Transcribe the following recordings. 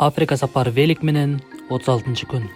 Африка сапары велик менен 36-күн.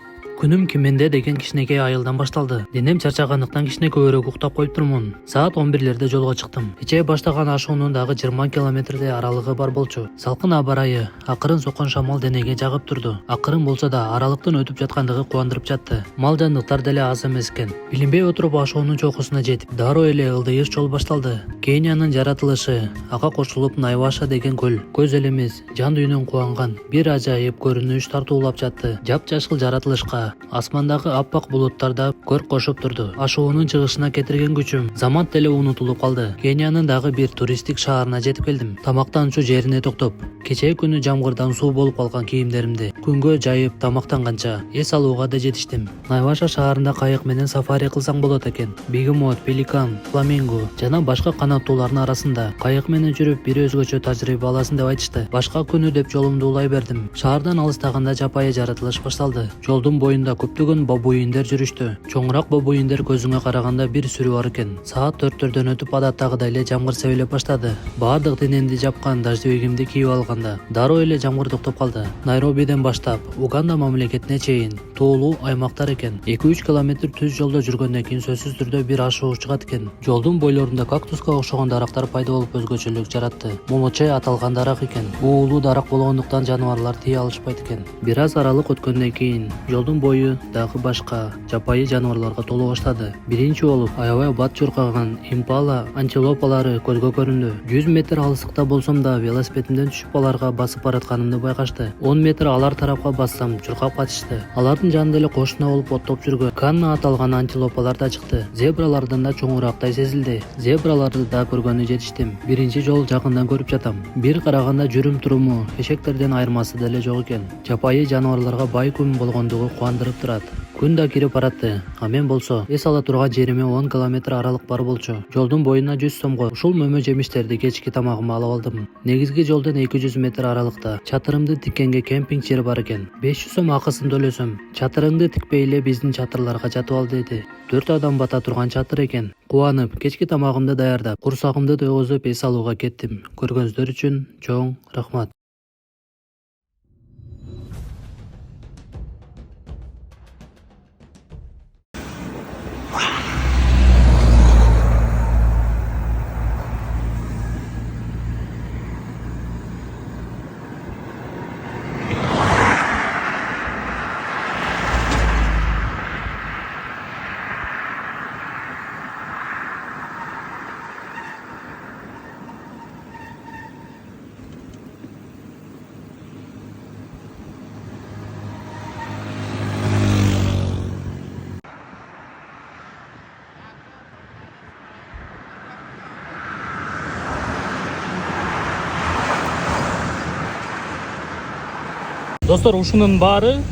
Күнүм кименде деген кичинекей айылдан башталды. Денем чарчагандыктан кичине көбүрөөк уктап коюп турмун. Саат 11лерде жолго чыктым. Кечээ баштаган ашуунун дагы 20 километрдей аралыгы бар болчу. Салкын аба ырайы, акырын соккон шамал денеге жагып турду. Акырын болсо да аралыктын өтүп жаткандыгы кубандырып жатты. Мал жандыктар деле аз эмес экен. Билинбей отуруп ашуунун чокусуна жетип, дароо эле ылдыйыш жол башталды. Кениянын жаратылышы, ага кошулуп Найваша деген көл, көз элемес, жан дүйнөн кубанган бир ажайып көрүнүш тартуулап жатты. Жапжашыл жаратылышка асмандагы аппак булуттарда көр кошуп турду. Ашуунун чыгышына кетирген күчүм замат деле унутулуп калды. Кениянын дагы бир туристтик шаарына жетип келдим. Тамактанчу жерине токтоп, кечээ күнү жамгырдан суу болуп калган кийимдеримди күнгө жайып тамактанганча эс алууга да жетиштим. Найваша шаарында кайык менен сафари кылсаң болот экен. Бегемот, пеликан, фламинго жана башка канаттуулардын арасында кайык менен жүрүп бир өзгөчө тажрыйба аласың деп айтышты. Башка күнү деп жолумду улай бердим. Шаардан алыстаганда жапайы жаратылыш башталды. Жолдун боюнда көптөгөн бабуиндер жүрүштү. Чоңураак бабуиндер көзүңө караганда бир сүрү бар экен. Саат 4-төрдөн өтүп адаттагыдай эле жамгыр себелеп баштады. Баардык денемди жапкан дождевигимди кийип алганда дароо эле жамгыр токтоп калды. Найробиден баштап Уганда мамлекетине чейин тоолуу аймактар экен. 2-3 километр түз жолдо жүргөндөн кийин сөзсүз түрдө бир ашуу чыгат экен. Жолдун бойлорунда кактуска окшогон дарактар пайда болуп өзгөчөлүк жаратты. Молочай аталган дарак экен. Уулуу дарак болгондуктан жаныбарлар тие алышпайт экен. Бир аз аралык өткөндөн кийин жолдун бою дагы башка жапайы жаныбарларга толо баштады. Биринчи болуп аябай бат чуркаган импала антилопалары көзгө көрүндү. 100 метр алыстыкта болсом да велосипедимден түшүп аларга басып баратканымды байкашты. 10 метр алар тарапка бассам чуркап качышты. Алардын жанында эле кошуна болуп оттоп жүргөн канна аталган антилопалар да чыкты. Зебралардан да чоңураактай сезилди. Зебраларды да көргөнү жетиштим. Биринчи жолу жакындан көрүп жатам. Бир караганда жүрүм туруму эшектерден айырмасы деле жок экен. Жапайы жаныбарларга бай күн болгондугу кубандырып турат. Күн да кирип баратты. А мен болсо эс ала турган жериме 10 километр аралык бар болчу. Жолдун боюна 100 сомго ушул мөмө жемиштерди кечки тамагыма алып алдым. Негизги жолдон 200 метр аралыкта чатырымды тиккенге кемпинг жер бар экен. 500 сом акысын төлөсөм, чатырыңды тикпей эле биздин чатырларга жатып ал деди. 4 адам бата турган чатыр экен. Кубанып, кечки тамагымды даярдап, курсагымды тойгозуп эс алууга кеттим. Көргөнүздөр үчүн чоң рахмат. Достор, ушунун баары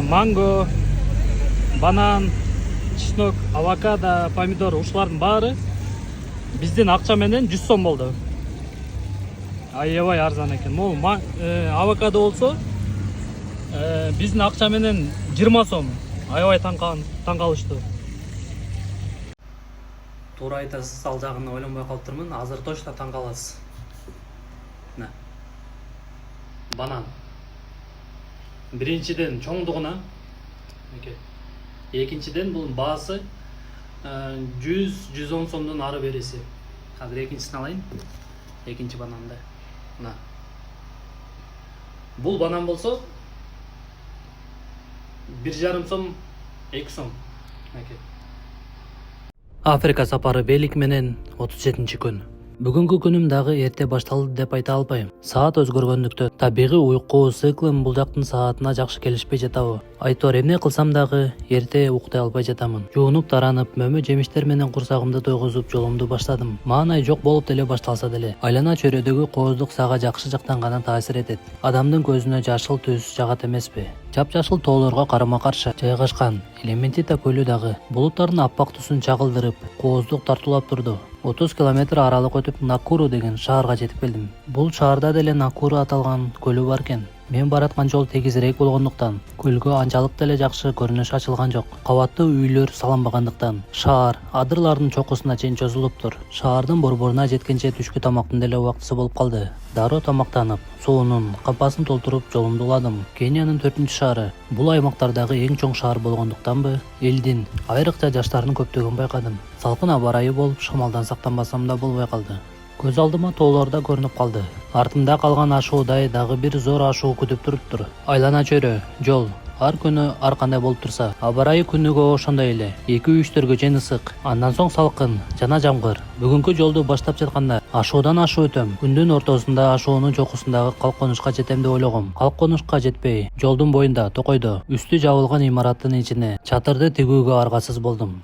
манго, банан, чеснок, авокадо, помидор ушулардын баары биздин акча менен 100 сом болду. Аябай арзан экен. Могу авокадо болсо биздин акча менен 20 сом. Аябай таң калыштуу. Туура айтасыз, ал жагын ойлонбой калыптырмын. Азыр точно таң каласыз. Банан. Биринчиден чоңдугуна, экинчиден бул баасы 100-110 сомдон ары бериси. Азыр экинчисин алайын. Экинчи бананды. Мына. Бул банан болсо 1,5 сом, 2 сом. Африка сапары велик менен 37-күн. Бүгүнкү күнүм дагы эрте башталды деп айта албайм. Саат өзгөргөндүктөн табигый уйку циклым бул жактын саатына жакшы келишпей жатабы. Айтор эмне кылсам дагы эрте уктай албай жатамын. Жуунуп таранып, мөмө жемиштер менен курсагымды тойгозуп жолумду баштадым. Маанай жок болуп деле башталса деле, айлана чөйрөдөгү кооздук сага жакшы жактан гана таасир этет. Адамдын көзүнө жашыл түс жагат эмеспи? Жапжашыл тоолорго карама-каршы жайгашкан Элементита көлү дагы булуттардын аппак түсүн чагылдырып, кооздук тартуулап турду. 30 километр аралык өтүп Накуру деген шаарга жетип келдим. Бул шаарда деле Накуру аталган көлү бар экен. Мен бараткан жол тегизирээк болгондуктан көлгө анчалык деле жакшы көрүнүш ачылган жок. Кабаттуу үйлөр салынбагандыктан шаар адырлардын чокусуна чейин чозулуптур. Шаардын борборуна жеткенче түшкү тамактын деле убактысы болуп калды. Дароо тамактанып, суунун кампасын толтуруп жолумду уладым. Кениянын 4-чү шаары. Бул аймактардагы эң чоң шаар болгондуктанбы, элдин, айрыкча жаштардын көптөгүн байкадым. Салкын аба ырайы болуп, шамалдан сактанбасам да болбой калды. Көз алдыма тоолор да көрүнүп калды. Артымда калган ашуудай дагы бир зор ашуу күтүп туруптур. Айлана чөйрө, жол. Ар күнү ар кандай болуп турса, аба ырайы күнүгө ошондой эле. 2-3 чейин ысык, андан соң салкын, жана жамгыр. Бүгүнкү жолду баштап жатканда ашуудан ашуу өтөм. Күндүн ортосунда ашуунун чокусундагы калконушка жетем деп ойлогом. Калконушка жетпей, жолдун боюнда, токойдо, үстү жабылган имараттын ичине чатырды тигүүгө аргасыз болдум.